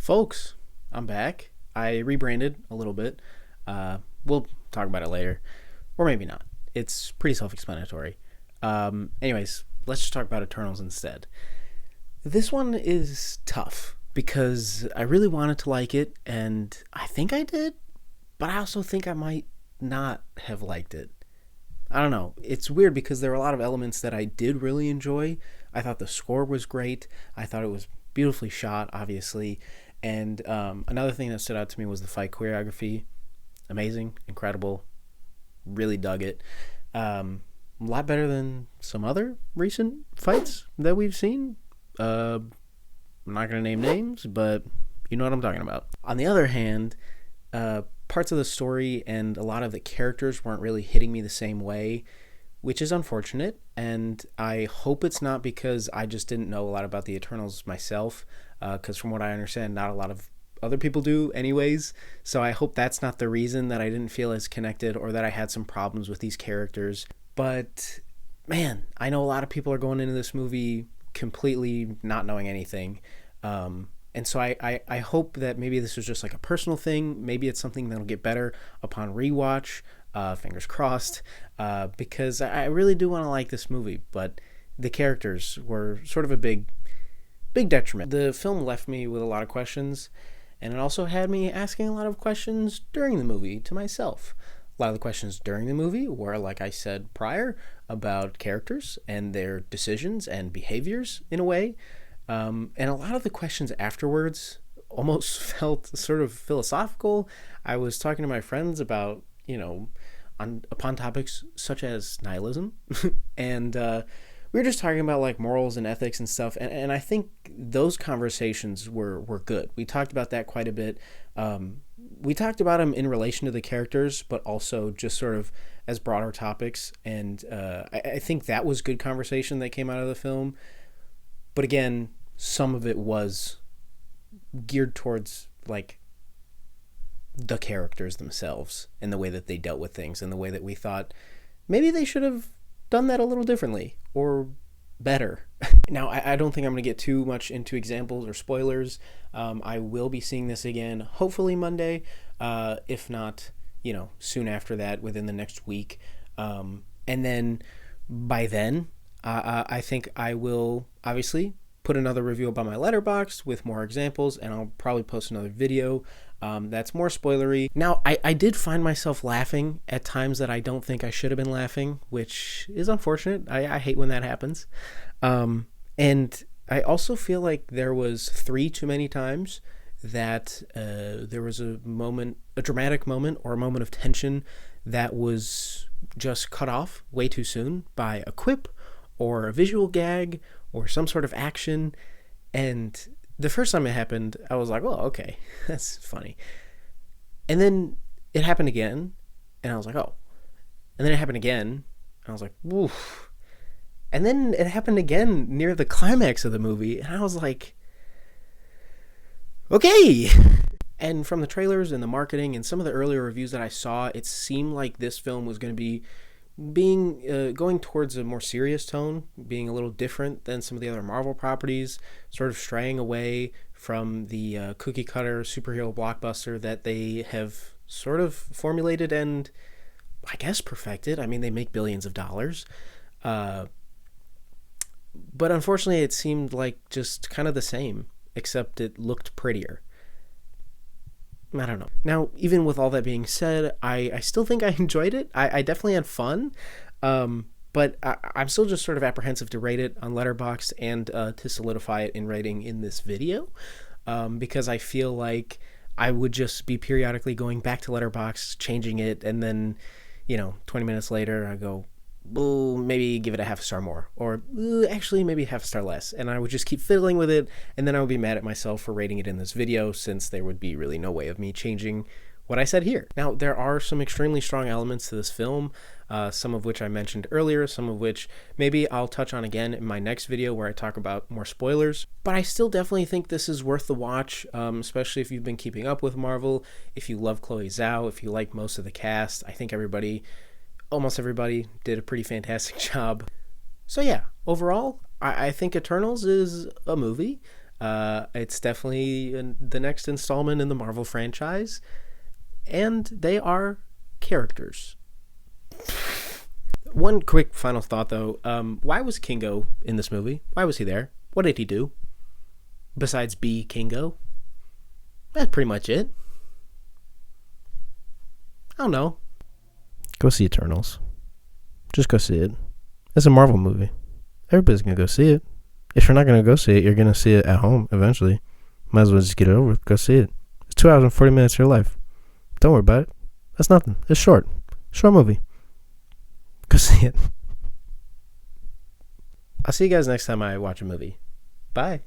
Folks, I'm back. I rebranded a little bit. We'll talk about it later, or maybe not. It's pretty self-explanatory. Anyways, let's just talk about Eternals instead. This one is tough because I really wanted to like it, and I think I did, but I also think I might not have liked it. I don't know. It's weird because there are a lot of elements that I did really enjoy. I thought the score was great. I thought it was beautifully shot, obviously. And another thing that stood out to me was the fight choreography. Amazing, incredible, really dug it. A lot better than some other recent fights that we've seen. I'm not going to name names, but you know what I'm talking about. On the other hand, parts of the story and a lot of the characters weren't really hitting me the same way, which is unfortunate. And I hope it's not because I just didn't know a lot about the Eternals myself, because from what I understand, not a lot of other people do anyways. So I hope that's not the reason that I didn't feel as connected or that I had some problems with these characters. But man, I know a lot of people are going into this movie completely not knowing anything. And so I hope that maybe this was just like a personal thing. Maybe it's something that'll get better upon rewatch. Fingers crossed. Because I really do want to like this movie, but the characters were sort of a big detriment. The film left me with a lot of questions, and it also had me asking a lot of questions during the movie to myself. A lot of the questions during the movie were, like I said prior, about characters and their decisions and behaviors in a way. And a lot of the questions afterwards almost felt sort of philosophical. I was talking to my friends about, upon topics such as nihilism, and we were just talking about like morals and ethics and stuff. And I think those conversations were good. We talked about that quite a bit. We talked about them in relation to the characters, but also just sort of as broader topics. And I think that was good conversation that came out of the film. But again, some of it was geared towards like the characters themselves and the way that they dealt with things and the way that we thought maybe they should have done that a little differently or better. Now, I don't think I'm going to get too much into examples or spoilers. I will be seeing this again, hopefully Monday, if not, soon after that, within the next week. And then by then, I think I will obviously put another review up on my Letterboxd with more examples, and I'll probably post another video that's more spoilery. Now, I did find myself laughing at times that I don't think I should have been laughing, which is unfortunate. I hate when that happens. And I also feel like there was 3 too many times that there was a dramatic moment or a moment of tension that was just cut off way too soon by a quip or a visual gag or some sort of action. And the first time it happened, I was like, oh, okay, that's funny. And then it happened again, and I was like, oh. And then it happened again, and I was like, woof. And then it happened again near the climax of the movie, and I was like, okay. And from the trailers and the marketing and some of the earlier reviews that I saw, it seemed like this film was going to be going towards a more serious tone, being a little different than some of the other Marvel properties, sort of straying away from the cookie cutter superhero blockbuster that they have sort of formulated and I guess perfected. I mean, they make billions of dollars. But unfortunately, it seemed like just kind of the same, except it looked prettier. I don't know. Now, even with all that being said, I still think I enjoyed it. I definitely had fun, but I'm still just sort of apprehensive to rate it on Letterboxd and to solidify it in rating in this video, because I feel like I would just be periodically going back to Letterboxd, changing it, and then, 20 minutes later, I go, well, maybe give it a half a star more, or actually maybe half a star less, and I would just keep fiddling with it, and then I would be mad at myself for rating it in this video, since there would be really no way of me changing what I said here. Now, there are some extremely strong elements to this film, some of which I mentioned earlier, some of which maybe I'll touch on again in my next video where I talk about more spoilers, but I still definitely think this is worth the watch, especially if you've been keeping up with Marvel, if you love Chloe Zhao, if you like most of the cast. I think almost everybody did a pretty fantastic job. So yeah, overall, I think Eternals is a movie. It's definitely the next installment in the Marvel franchise, and they are characters. One quick final thought, though. Why was Kingo in this movie? Why was he there? What did he do? Besides be Kingo? That's pretty much it. I don't know. Go see Eternals. Just go see it. It's a Marvel movie. Everybody's going to go see it. If you're not going to go see it, you're going to see it at home eventually. Might as well just get it over with. Go see it. It's 2 hours and 40 minutes of your life. Don't worry about it. That's nothing. It's short. Short movie. Go see it. I'll see you guys next time I watch a movie. Bye.